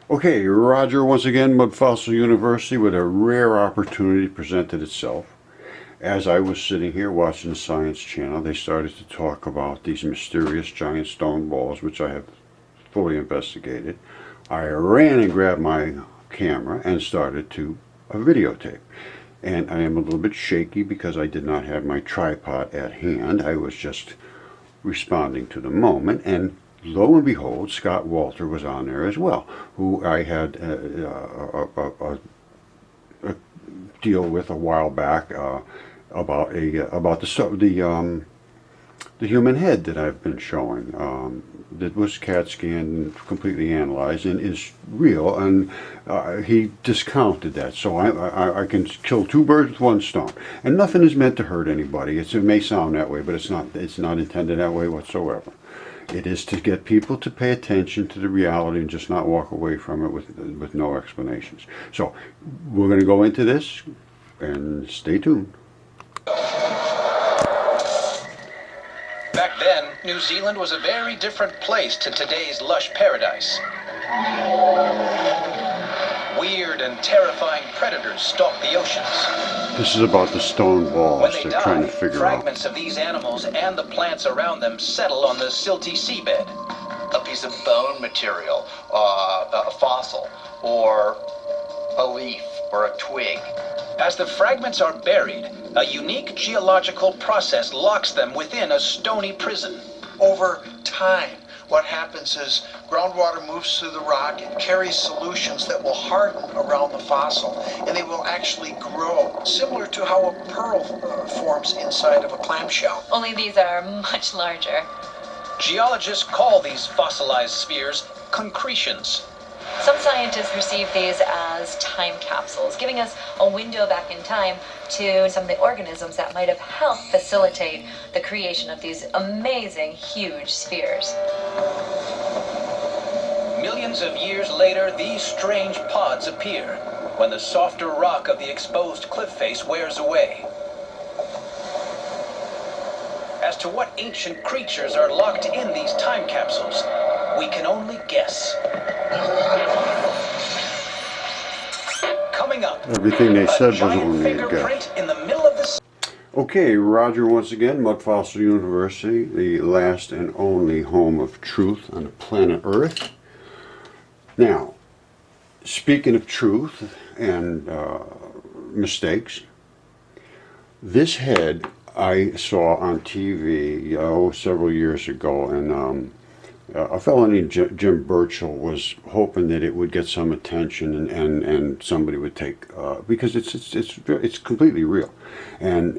Okay, Roger once again, Mudfossil University, with a rare opportunity presented itself. As I was sitting here watching the Science Channel, they started to talk about these mysterious giant stone balls, which I have fully investigated. I ran and grabbed my camera and started to videotape. And I am a little bit shaky because I did not have my tripod at hand. I was just responding to the moment, and lo and behold, Scott Walter was on there as well, who I had a deal with a while back about the human head that I've been showing. That was CAT scanned and completely analyzed and is real, and he discounted that. So I can kill two birds with one stone, and nothing is meant to hurt anybody. It may sound that way, but it's not. It's not intended that way whatsoever. It is to get people to pay attention to the reality and just not walk away from it with no explanations. So we're going to go into this, and stay tuned. Back then, New Zealand was a very different place to today's lush paradise. Weird and terrifying predators stalk the oceans. This is about the stone balls When they they're die, trying to figure fragments out. of these animals and the plants around them settle on the silty seabed. A piece of bone material, a fossil, or a leaf, or a twig. As the fragments are buried, a unique geological process locks them within a stony prison. Over time, what happens is groundwater moves through the rock and carries solutions that will harden around the fossil, and they will actually grow, similar to how a pearl forms inside of a clamshell. Only these are much larger. Geologists call these fossilized spheres concretions. Some scientists perceive these as time capsules, giving us a window back in time to some of the organisms that might have helped facilitate the creation of these amazing, huge spheres. Millions of years later, these strange pods appear when the softer rock of the exposed cliff face wears away. As to what ancient creatures are locked in these time capsules, we can only guess. Coming up, Everything they said was giant only a fingerprint guess. in the middle of the Okay, Roger once again, Mudfossil University, the last and only home of truth on the planet Earth. Now, speaking of truth and mistakes, this head I saw on TV several years ago, and a fellow named Jim Burchell was hoping that it would get some attention and somebody would take because it's completely real, and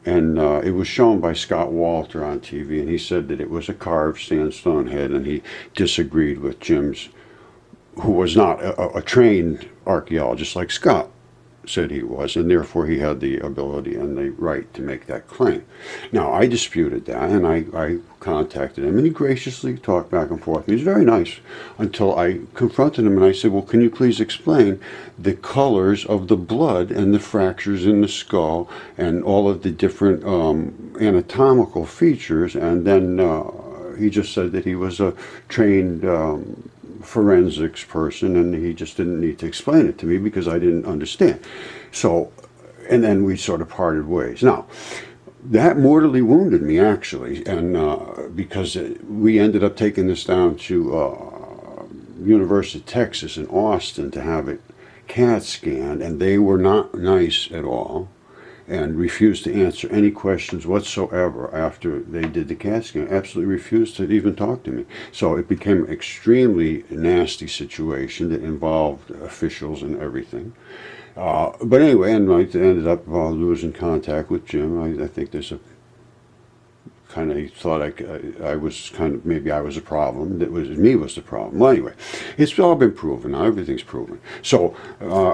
it was shown by Scott Walter on TV, and he said that it was a carved sandstone head, and he disagreed with Jim's, who was not a trained archaeologist like Scott said he was, and therefore he had the ability and the right to make that claim. Now, I disputed that, and I contacted him, and he graciously talked back and forth. He was very nice until I confronted him, and I said, well, can you please explain the colors of the blood and the fractures in the skull and all of the different anatomical features? And then he just said that he was a trained forensics person, and he just didn't need to explain it to me because I didn't understand. So, and then we sort of parted ways. Now, that mortally wounded me, actually, and because we ended up taking this down to University of Texas in Austin to have it CAT scanned, and they were not nice at all and refused to answer any questions whatsoever after they did the CAT scan. Absolutely refused to even talk to me. So it became an extremely nasty situation that involved officials and everything. But anyway, and I ended up losing contact with Jim. I think there's a kind of, he thought I was kind of, maybe I was a problem. That was me was the problem. Well, anyway, it's all been proven now. Everything's proven. So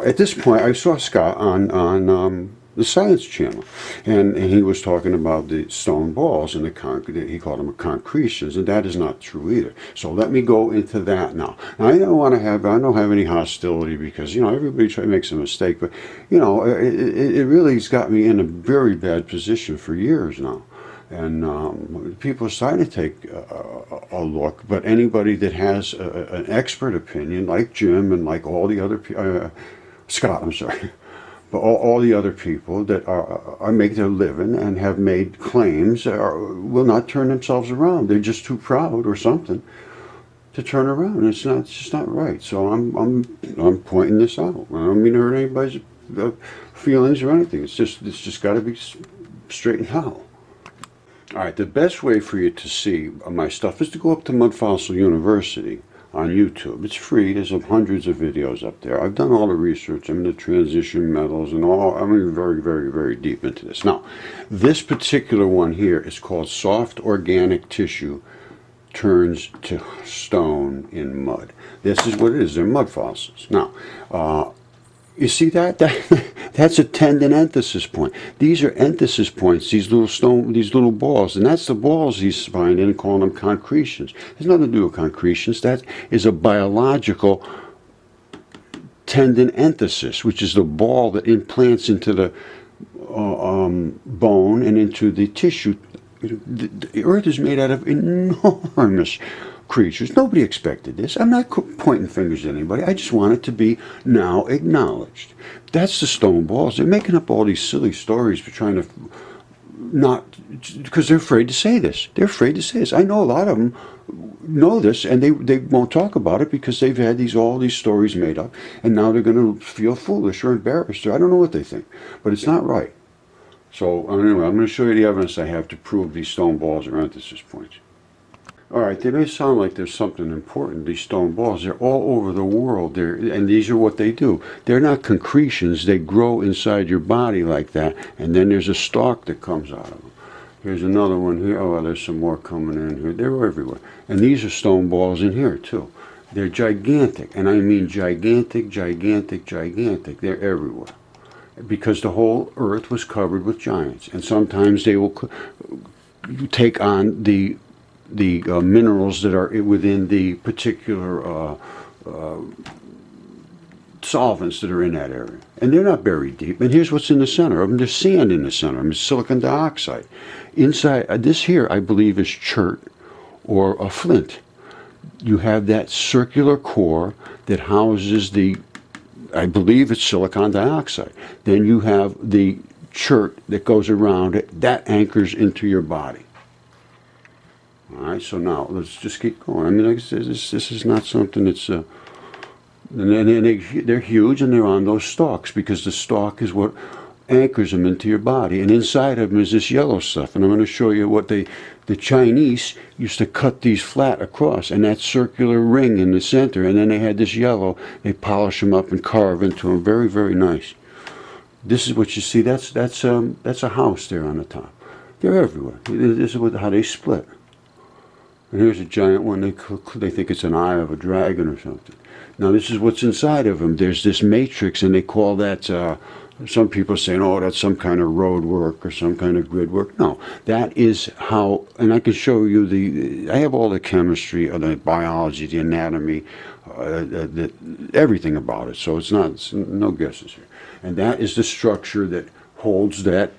at this point, I saw Scott on the Science Channel, and he was talking about the stone balls and the concrete. He called them concretions, and that is not true either. So let me go into that now. Now, I don't have any hostility because everybody makes a mistake, but it really has got me in a very bad position for years now. And people are starting to take a look, but anybody that has an expert opinion, like Jim and like all the other Scott, I'm sorry, but all the other people that are making their living and have made claims will not turn themselves around. They're just too proud or something to turn around. It's just not right. So I'm pointing this out. I don't mean to hurt anybody's feelings or anything. It's just got to be straightened out. All right, the best way for you to see my stuff is to go up to Mudfossil University on YouTube. It's free. There's hundreds of videos up there. I've done all the research. I'm into transition metals and all. I'm very, very, very deep into this. Now, this particular one here is called Soft Organic Tissue Turns to Stone in Mud. This is what it is. They're mud fossils. Now, you see that? That's a tendon enthesis point. These are enthesis points, these little balls, and that's the balls he's finding and calling them concretions. There's nothing to do with concretions. That is a biological tendon enthesis, which is the ball that implants into the bone and into the tissue. The earth is made out of enormous creatures. Nobody expected this. I'm not pointing fingers at anybody. I just want it to be now acknowledged. That's the stone balls. They're making up all these silly stories for trying to not, because they're afraid to say this. They're afraid to say this. I know a lot of them know this, and they won't talk about it because they've had all these stories made up, and now they're going to feel foolish or embarrassed. Or I don't know what they think, but it's not right. So anyway, I'm going to show you the evidence I have to prove these stone balls are enthesis points. All right, they may sound like there's something important. These stone balls, they're all over the world. And these are what they do. They're not concretions. They grow inside your body like that, and then there's a stalk that comes out of them. Here's another one here. Oh, there's some more coming in here. They're everywhere. And these are stone balls in here, too. They're gigantic, and I mean gigantic, gigantic, gigantic. They're everywhere. Because the whole earth was covered with giants. And sometimes they will take on the minerals that are within the particular solvents that are in that area. And they're not buried deep. And here's what's in the center of them. There's sand in the center of them. It's silicon dioxide. Inside, this here, I believe, is chert or a flint. You have that circular core that houses I believe it's silicon dioxide. Then you have the chert that goes around it. That anchors into your body. All right, so now let's just keep going. I mean, like I said, this is not something that's, and they're huge, and they're on those stalks because the stalk is what anchors them into your body. And inside of them is this yellow stuff. And I'm going to show you what the Chinese used to cut these flat across, and that circular ring in the center. And then they had this yellow. They polish them up and carve into them. Very, very nice. This is what you see. That's a house there on the top. They're everywhere. This is how they split. And here's a giant one. They think it's an eye of a dragon or something. Now this is what's inside of them. There's this matrix, and they call that, some people saying, oh, that's some kind of road work or some kind of grid work. No, that is how, and I can show you I have all the chemistry, the biology, the anatomy, everything about it. So it's no guesses here. And that is the structure that holds that.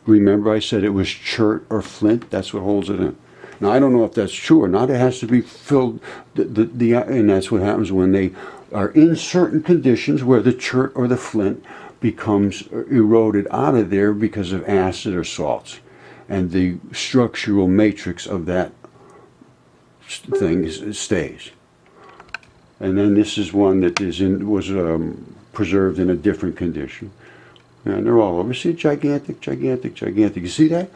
Remember I said it was chert or flint? That's what holds it in. Now, I don't know if that's true or not. It has to be filled, and that's what happens when they are in certain conditions where the chert or the flint becomes eroded out of there because of acid or salts. And the structural matrix of that thing stays. And then this is one that was preserved in a different condition. And they're all over. See, gigantic, gigantic, gigantic. You see that?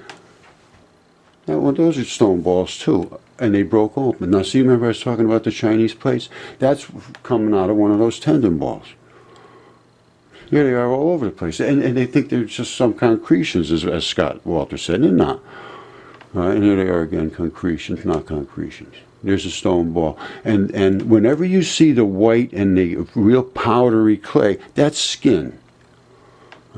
Now, well, those are stone balls too, and they broke open. Now, see, remember I was talking about the Chinese plates? That's coming out of one of those tendon balls. Here they are all over the place, and they think they're just some concretions, as Scott Walter said, and they're not. And here they are again, concretions, not concretions. There's a stone ball. And whenever you see the white and the real powdery clay, that's skin.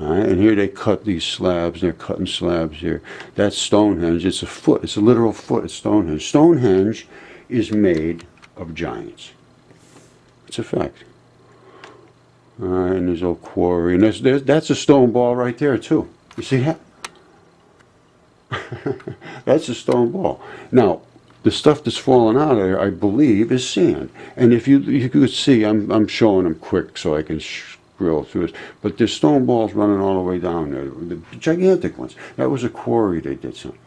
All right, and here they cut these slabs. They're cutting slabs here. That's Stonehenge. It's a foot. It's a literal foot. It's Stonehenge. Stonehenge is made of giants. It's a fact. All right, and there's old quarry. And that's a stone ball right there, too. You see that? That's a stone ball. Now, the stuff that's falling out of there, I believe, is sand. And if you could see, I'm showing them quick so I can scroll through this. But there's stone balls running all the way down there, the gigantic ones. That was a quarry they did something.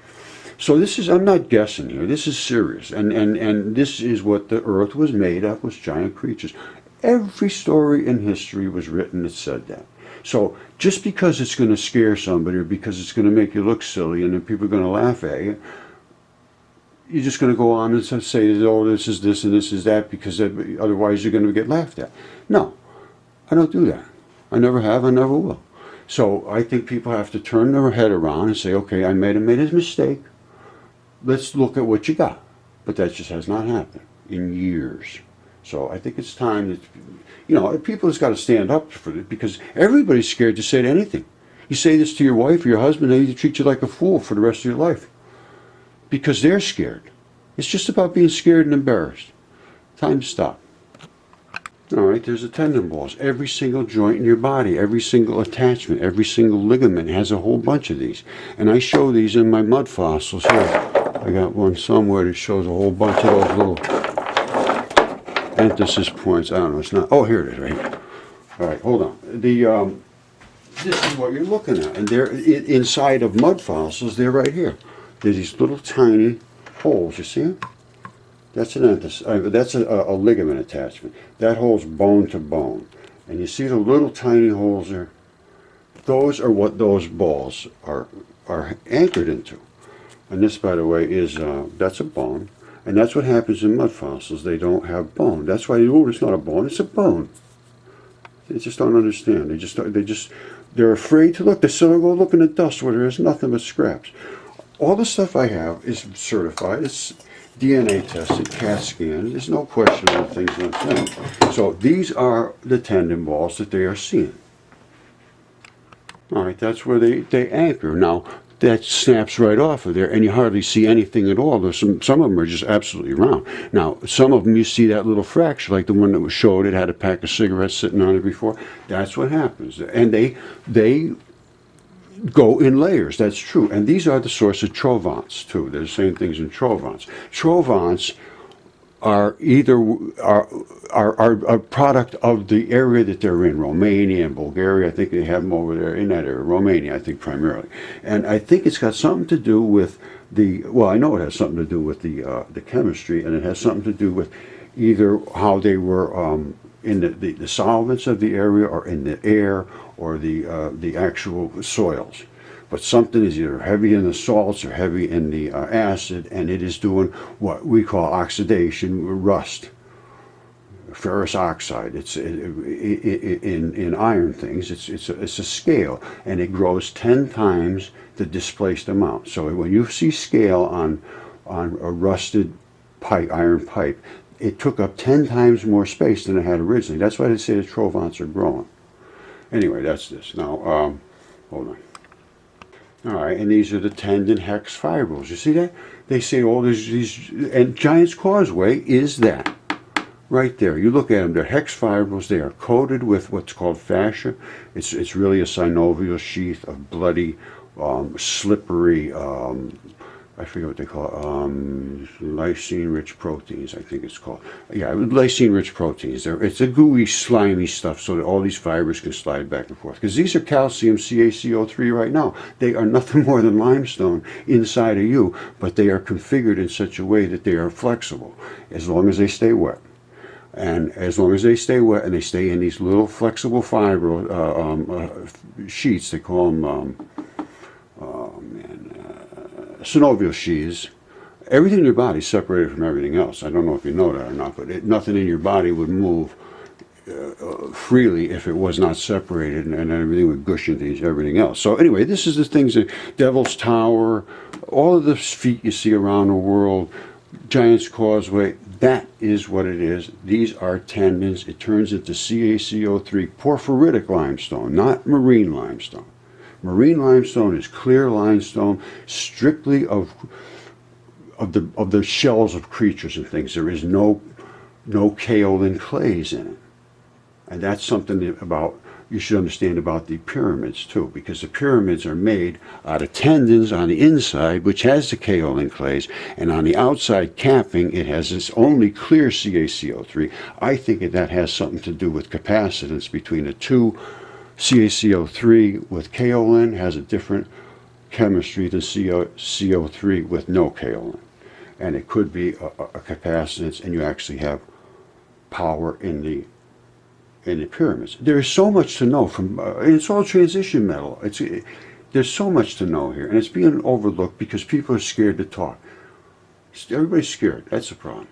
So this is, I'm not guessing here. This is serious. And this is what the earth was made of, was giant creatures. Every story in history was written that said that. So just because it's going to scare somebody or because it's going to make you look silly and then people are going to laugh at you, you're just going to go on and say, oh, this is this and this is that, because otherwise you're going to get laughed at. No, I don't do that. I never have, I never will. So I think people have to turn their head around and say, okay, I made a mistake. Let's look at what you got. But that just has not happened in years. So I think it's time that, people has got to stand up for it, because everybody's scared to say anything. You say this to your wife or your husband, they treat you like a fool for the rest of your life. Because they're scared. It's just about being scared and embarrassed. Time to stop. All right, there's the tendon balls. Every single joint in your body, every single attachment, every single ligament has a whole bunch of these. And I show these in my mud fossils here. I got one somewhere that shows a whole bunch of those little emphasis points. I don't know, it's not. Oh, here it is, right here. All right, hold on. This is what you're looking at. And they're inside of mud fossils, they're right here. There's these little tiny holes, you see them? That's that's a ligament attachment. That holds bone to bone. And you see the little tiny holes there? Those are what those balls are anchored into. And this, by the way, is, that's a bone. And that's what happens in mud fossils. They don't have bone. That's why, oh, it's not a bone, it's a bone. They just don't understand. They're afraid to look. They still go look in the dust where there is nothing but scraps. All the stuff I have is certified. It's DNA tested, CAT scanned. There's no question of things like that. So these are the tendon balls that they are seeing. All right, that's where they anchor. Now, that snaps right off of there, and you hardly see anything at all. There's some of them are just absolutely round. Now, some of them you see that little fracture, like the one that was showed. It had a pack of cigarettes sitting on it before. That's what happens, and they go in layers. That's true, and these are the source of trovants too. They're the same things in trovants. Trovants are either a product of the area that they're in, Romania and Bulgaria. I think they have them over there in that area, Romania, I think primarily. And I think it's got something to do with I know it has something to do with the chemistry, and it has something to do with either how they were in the solvents of the area, or in the air, or the actual soils. But something is either heavy in the salts or heavy in the acid, and it is doing what we call oxidation, rust, ferrous oxide. It's in iron things. It's a scale, and it grows 10 times the displaced amount. So when you see scale on a rusted pipe, iron pipe, it took up 10 times more space than it had originally. That's why they say the trovants are growing. Anyway, that's this. Now, hold on. All right, and these are the tendon hex fibrils. You see that? They say, oh, there's these, and Giant's Causeway is that. Right there. You look at them, they're hex fibrils. They are coated with what's called fascia. It's really a synovial sheath of bloody, slippery, I forget what they call it, lysine-rich proteins, I think it's called. Yeah, lysine-rich proteins. It's a gooey, slimy stuff so that all these fibers can slide back and forth. Because these are calcium CaCO3 right now. They are nothing more than limestone inside of you, but they are configured in such a way that they are flexible, as long as they stay wet. And as long as they stay wet and they stay in these little flexible fiber sheets, they call them, synovial sheaths. Everything in your body is separated from everything else. I don't know if you know that or not, but nothing in your body would move freely if it was not separated, and everything would gush into everything else. So anyway, this is the things that Devil's Tower, all of the feet you see around the world, Giant's Causeway, that is what it is. These are tendons. It turns into CaCO3, porphyritic limestone, not marine limestone. Marine limestone is clear limestone, strictly of the shells of creatures and things. There is no kaolin clays in it, and that's something about you should understand about the pyramids too, because the pyramids are made out of tendons on the inside, which has the kaolin clays, and on the outside capping, it has this only clear CaCO3. I think that has something to do with capacitance between the two. CaCO3 with kaolin has a different chemistry than CO3 with no kaolin. And it could be a capacitance, and you actually have power in the pyramids. There is so much to know from, and it's all transition metal. There's so much to know here, and it's being overlooked because people are scared to talk. Everybody's scared. That's the problem.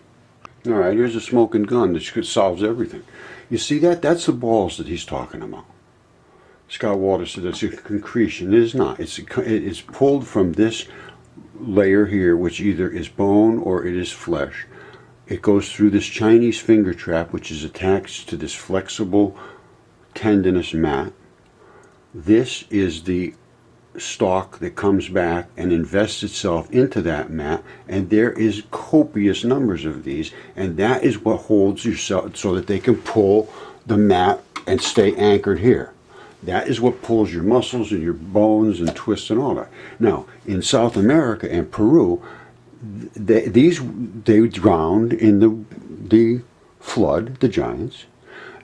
All right, here's a smoking gun that solves everything. You see that? That's the balls that he's talking about. Scott Walter said that's a concretion. It is not. It's pulled from this layer here, which either is bone or it is flesh. It goes through this Chinese finger trap, which is attached to this flexible tendinous mat. This is the stalk that comes back and invests itself into that mat, and there is copious numbers of these, and that is what holds yourself so that they can pull the mat and stay anchored here. That is what pulls your muscles and your bones and twists and all that. Now, in South America and Peru, they drowned in the flood, the giants,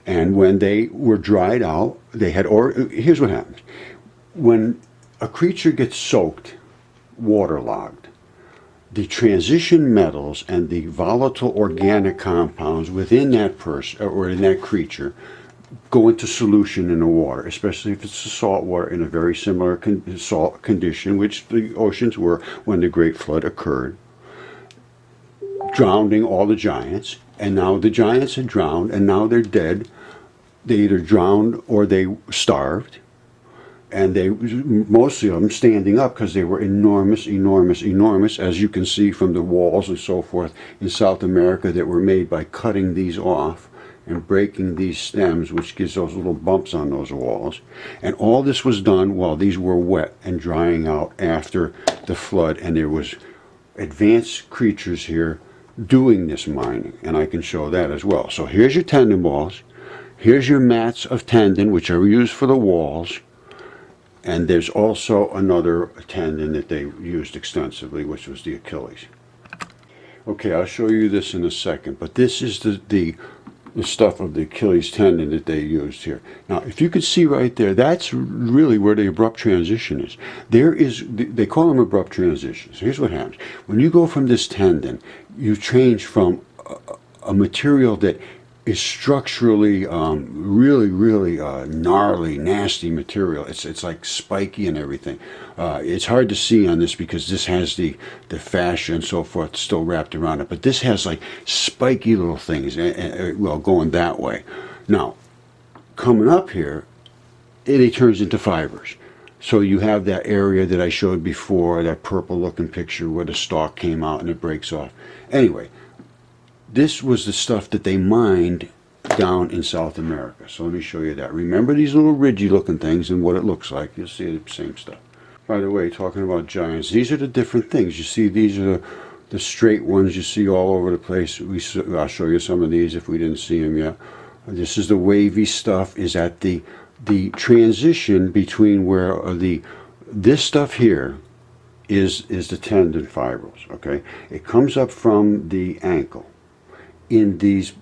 and when they were dried out, here's what happens. When a creature gets soaked, waterlogged, the transition metals and the volatile organic compounds within that person or in that creature go into solution in the water, especially if it's the salt water in a very similar salt condition, which the oceans were when the Great Flood occurred, drowning all the giants. And now the giants had drowned, and now they're dead. They either drowned or they starved, and mostly of them standing up because they were enormous, as you can see from the walls and so forth in South America that were made by cutting these off and breaking these stems, which gives those little bumps on those walls. And all this was done while these were wet and drying out after the flood, and there was advanced creatures here doing this mining, and I can show that as well. So here's your tendon balls, here's your mats of tendon, which are used for the walls, and there's also another tendon that they used extensively, which was the Achilles. Okay, I'll show you this in a second, but this is the stuff of the Achilles tendon that they used here. Now, if you could see right there, that's really where the abrupt transition is. They call them abrupt transitions. Here's what happens. When you go from this tendon, you change from a material that is structurally really gnarly, nasty material. It's like spiky and everything. It's hard to see on this because this has the fascia and so forth still wrapped around it, but this has like spiky little things, well, going that way. Now, coming up here, it turns into fibers. So you have that area that I showed before, that purple looking picture where the stalk came out and it breaks off. Anyway, this was the stuff that they mined down in South America. So let me show you that. Remember these little ridgy looking things and what it looks like. You'll see the same stuff. By the way, talking about giants, these are the different things. You see, these are the straight ones you see all over the place. I'll show you some of these if we didn't see them yet. This is the wavy stuff, is at the transition between where this stuff here is the tendon fibrils, okay? It comes up from the ankle in these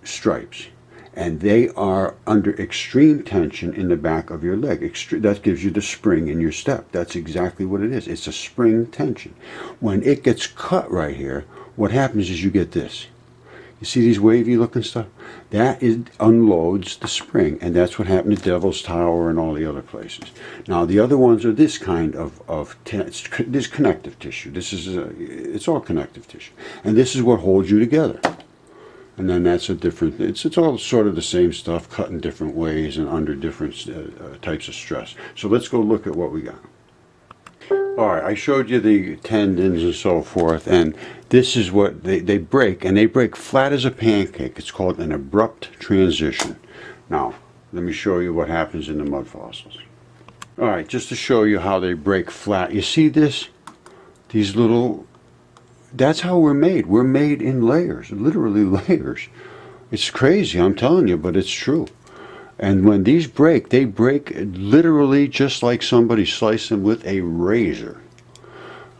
stripes, and they are under extreme tension in the back of your leg. That gives you the spring in your step. That's exactly what it is. It's a spring tension. When it gets cut right here, what happens is you get this. You see these wavy looking stuff? That unloads the spring, and that's what happened to Devil's Tower and all the other places. Now the other ones are this kind this connective tissue. It's all connective tissue, and this is what holds you together. And then that's a different, it's all sort of the same stuff, cut in different ways and under different types of stress. So let's go look at what we got. All right, I showed you the tendons and so forth, and this is what they break, and they break flat as a pancake. It's called an abrupt transition. Now, let me show you what happens in the mud fossils. All right, just to show you how they break flat. You see this? These little... That's how we're made. We're made in layers, literally layers. It's crazy, I'm telling you, but it's true. And when these break, they break literally just like somebody sliced them with a razor.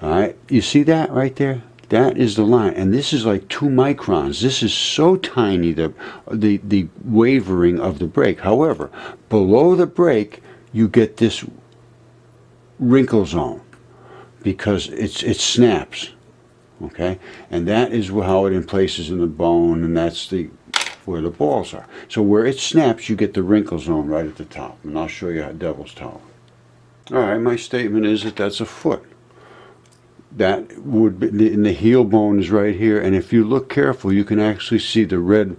All right, you see that right there? That is the line, and this is like 2 microns. This is so tiny, the wavering of the break. However, below the break, you get this wrinkle zone because it snaps. Okay, and that is how it emplaces in the bone, and that's where the balls are. So where it snaps, you get the wrinkle zone right at the top, and I'll show you how Devil's Tower. All right, my statement is that that's a foot. That would be, and the heel bone is right here, and if you look careful, you can actually see the red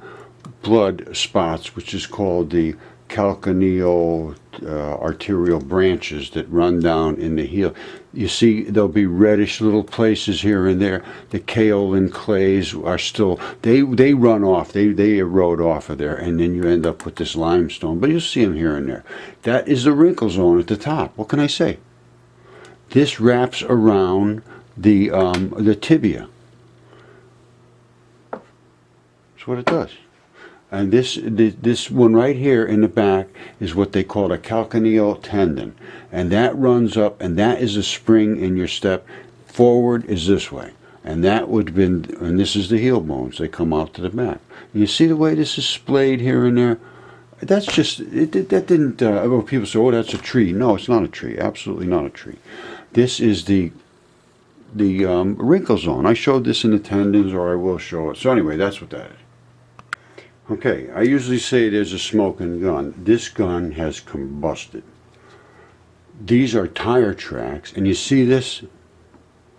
blood spots, which is called the calcaneal arterial branches that run down in the heel. You see there'll be reddish little places here and there. The kaolin clays are still, they run off, they erode off of there, and then you end up with this limestone, but you'll see them here and there. That is the wrinkle zone at the top. What can I say? This wraps around the tibia. That's what it does. And this one right here in the back is what they call a calcaneal tendon, and that runs up, and that is a spring in your step. Forward is this way, and that would have been, and this is the heel bones. They come out to the back. And you see the way this is splayed here and there. That's just that didn't. Well, people say, "Oh, that's a tree." No, it's not a tree. Absolutely not a tree. This is the wrinkle zone. I showed this in the tendons, or I will show it. So anyway, that's what that is. Okay, I usually say there's a smoking gun. This gun has combusted. These are tire tracks, and you see this?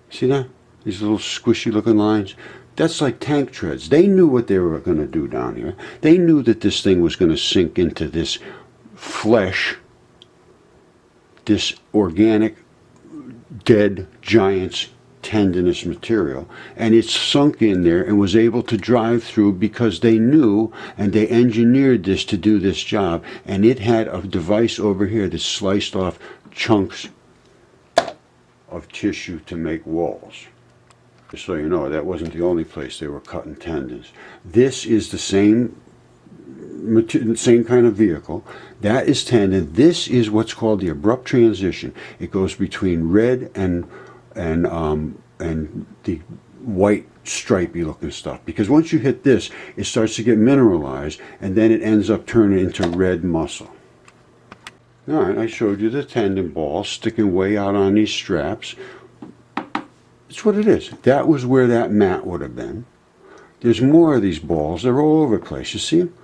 See that? These little squishy looking lines? That's like tank treads. They knew what they were going to do down here. They knew that this thing was going to sink into this flesh, this organic, dead giant's tendinous material, and it sunk in there and was able to drive through because they knew, and they engineered this to do this job, and it had a device over here that sliced off chunks of tissue to make walls. Just so you know, that wasn't the only place they were cutting tendons. This is the same kind of vehicle. That is tendon. This is what's called the abrupt transition. It goes between red and the white stripy looking stuff, because once you hit this, it starts to get mineralized, and then it ends up turning into red muscle. All right, I showed you the tendon ball sticking way out on these straps. It's what it is. That was where that mat would have been. There's more of these balls. They're all over the place. You see them?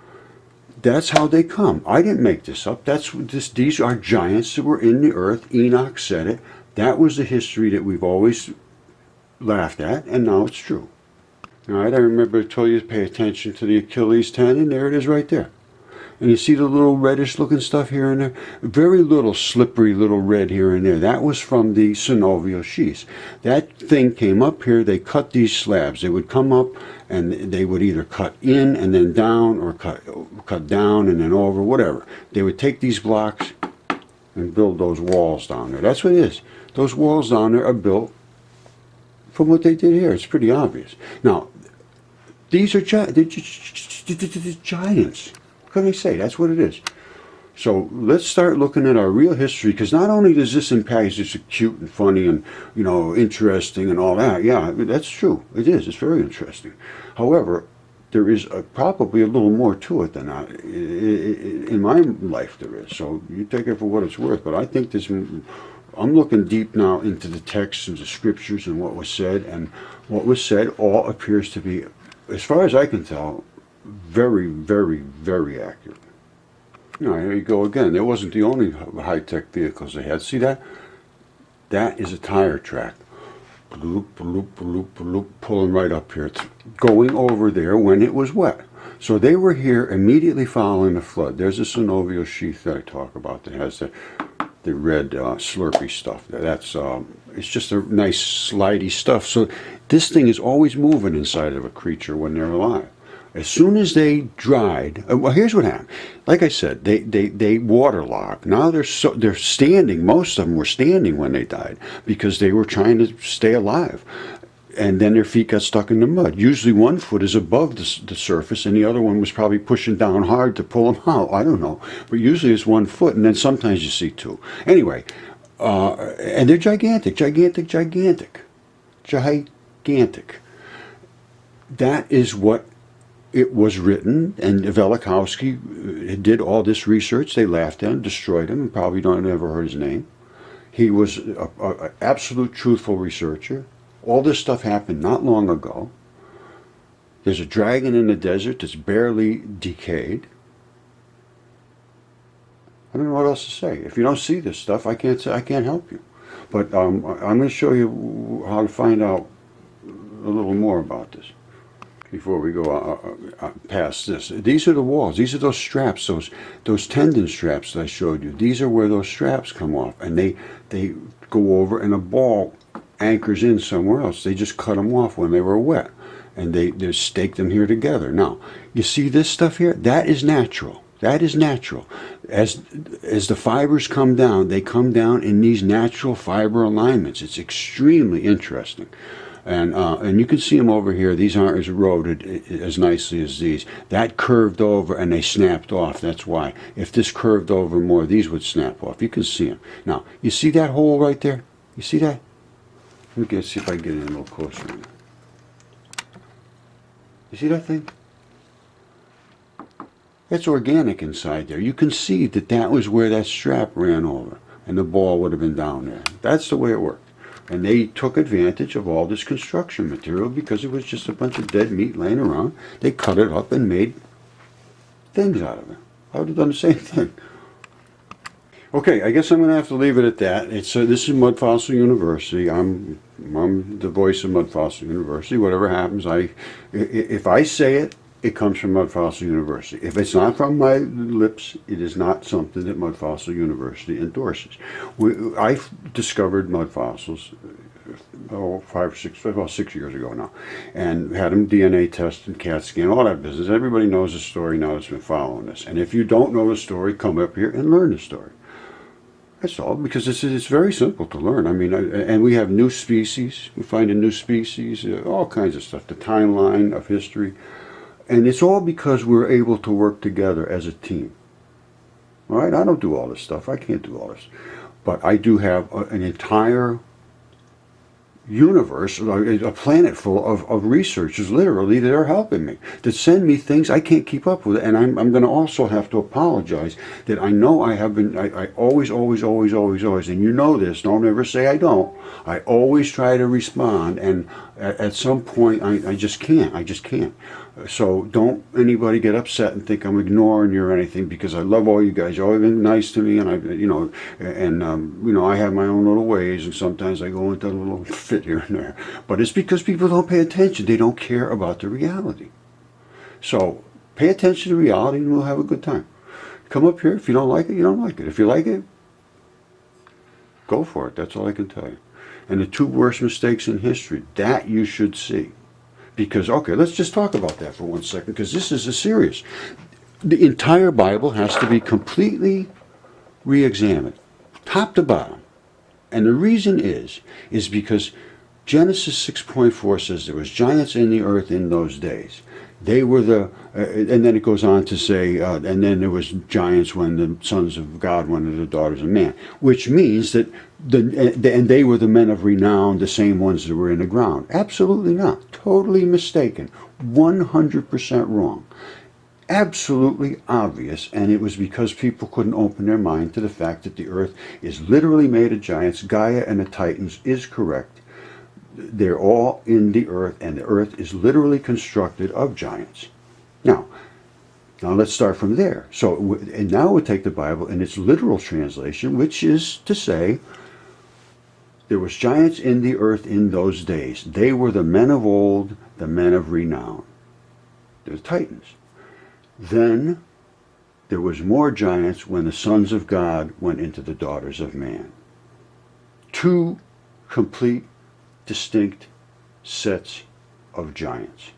That's how they come. I didn't make this up. These are giants that were in the earth. Enoch said it. That was the history that we've always laughed at, and now it's true. All right, I remember I told you to pay attention to the Achilles tendon. There it is right there. And you see the little reddish looking stuff here and there? Very little slippery little red here and there. That was from the synovial sheaths. That thing came up here. They cut these slabs. They would come up and they would either cut in and then down, or cut down and then over, whatever. They would take these blocks and build those walls down there. That's what it is. Those walls down there are built from what they did here. It's pretty obvious. Now, these are giants. What can I say? That's what it is. So let's start looking at our real history, because not only does this impact, it's cute and funny and, interesting and all that. Yeah, that's true. It is. It's very interesting. However, there is probably a little more to it than that. In my life there is. So you take it for what it's worth. But I think this, I'm looking deep now into the texts and the scriptures and what was said. And what was said all appears to be, as far as I can tell, very, very, very accurate. Here you go again. There wasn't the only high-tech vehicles they had. See that? That is a tire track. Bloop, bloop, bloop, bloop, pulling right up here. It's going over there when it was wet. So they were here immediately following the flood. There's a synovial sheath that I talk about that has the red slurpy stuff. That's it's just a nice slidey stuff. So this thing is always moving inside of a creature when they're alive. As soon as they dried, well, here's what happened. Like I said, they waterlogged. Now they're standing. Most of them were standing when they died because they were trying to stay alive. and then their feet got stuck in the mud. Usually one foot is above the surface and the other one was probably pushing down hard to pull them out. I don't know. But usually it's one foot, and then sometimes you see two. Anyway, and they're gigantic, gigantic, gigantic. Gigantic. That is what it was written, and Velikovsky did all this research. They laughed at him, destroyed him, and probably don't ever heard his name. He was an absolute truthful researcher. All this stuff happened not long ago. There's a dragon in the desert that's barely decayed. I don't know what else to say. If you don't see this stuff, I can't help you. But I'm going to show you how to find out a little more about this before we go past this. These are the walls. These are those straps, those tendon straps that I showed you. These are where those straps come off, and they go over, and a ball anchors in somewhere else. They just cut them off when they were wet, and they stake them here together. Now, you see this stuff here? That is natural. That is natural. As the fibers come down, they come down in these natural fiber alignments. It's extremely interesting. And you can see them over here. These aren't as eroded as nicely as these. That curved over and they snapped off. That's why. If this curved over more, these would snap off. You can see them. Now, you see that hole right there? You see that? Let me see if I can get in a little closer. You see that thing? That's organic inside there. You can see that was where that strap ran over, and the ball would have been down there. That's the way it worked. And they took advantage of all this construction material because it was just a bunch of dead meat laying around. They cut it up and made things out of it. I would have done the same thing. Okay, I guess I'm going to have to leave it at that. This is Mudfossil University. I'm the voice of Mudfossil University. Whatever happens, if I say it, it comes from Mudfossil University. If it's not from my lips, it is not something that Mudfossil University endorses. I discovered mud fossils 6 years ago now, and had them DNA tested, CAT scan, all that business. Everybody knows the story now that's been following this. And if you don't know the story, come up here and learn the story. That's all, because it's very simple to learn. I mean, and we have new species. We find a new species, all kinds of stuff, the timeline of history. And it's all because we're able to work together as a team. All right? I don't do all this stuff. I can't do all this. But I do have an entire universe, a planet full of researchers, literally, that are helping me, that send me things I can't keep up with. And I'm going to also have to apologize that I know I have been, I always, and you know this, don't ever say I don't. I always try to respond, and at some point I just can't. So don't anybody get upset and think I'm ignoring you or anything, because I love all you guys. You've always been nice to me, and I have my own little ways, and sometimes I go into a little fit here and there. But it's because people don't pay attention. They don't care about the reality. So pay attention to reality, and we'll have a good time. Come up here. If you don't like it, you don't like it. If you like it, go for it. That's all I can tell you. And the two worst mistakes in history, that you should see. Because, okay, let's just talk about that for 1 second, because this is a serious. The entire Bible has to be completely re-examined, top to bottom. And the reason is because Genesis 6:4 says there was giants in the earth in those days. They were and then it goes on to say, and then there was giants when the sons of God went to the daughters of man, which means that and they were the men of renown, the same ones that were in the ground. Absolutely not. Totally mistaken. 100% wrong. Absolutely obvious, and it was because people couldn't open their mind to the fact that the earth is literally made of giants. Gaia and the Titans is correct. They're all in the earth, and the earth is literally constructed of giants. Now let's start from there. And now we'll take the Bible in its literal translation, which is to say, there was giants in the earth in those days. They were the men of old, the men of renown. They're the Titans. Then there was more giants when the sons of God went into the daughters of man. Two complete, distinct sets of giants.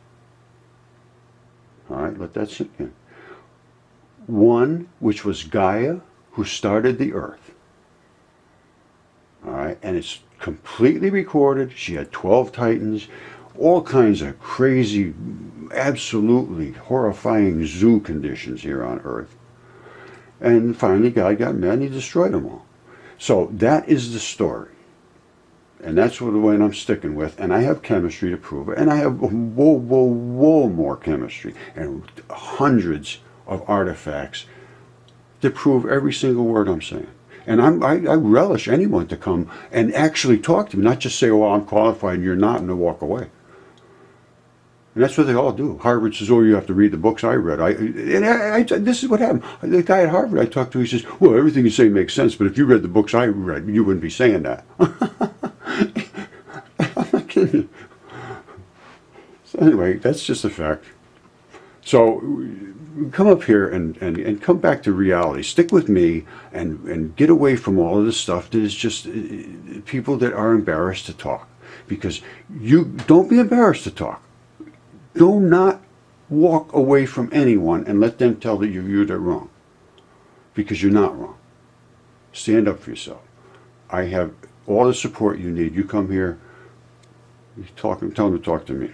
All right, let that sink in. One, which was Gaia, who started the earth. All right, and it's completely recorded. She had 12 Titans, all kinds of crazy, absolutely horrifying zoo conditions here on Earth. And finally, God got mad and he destroyed them all. So that is the story. And that's what the way I'm sticking with. And I have chemistry to prove it. And I have whoa more chemistry and hundreds of artifacts to prove every single word I'm saying. And I relish anyone to come and actually talk to me, not just say, "Oh, I'm qualified and you're not," and to walk away. And that's what they all do. Harvard says, "Oh, you have to read the books I read." This is what happened. The guy at Harvard I talked to, he says, "Well, everything you say makes sense, but if you read the books I read, you wouldn't be saying that." I'm not kidding you. So anyway, that's just a fact. So come up here and come back to reality. Stick with me and get away from all of this stuff that is just people that are embarrassed to talk. Because you don't be embarrassed to talk. Do not walk away from anyone and let them tell you they're wrong. Because you're not wrong. Stand up for yourself. I have all the support you need. You come here, tell them to talk to me.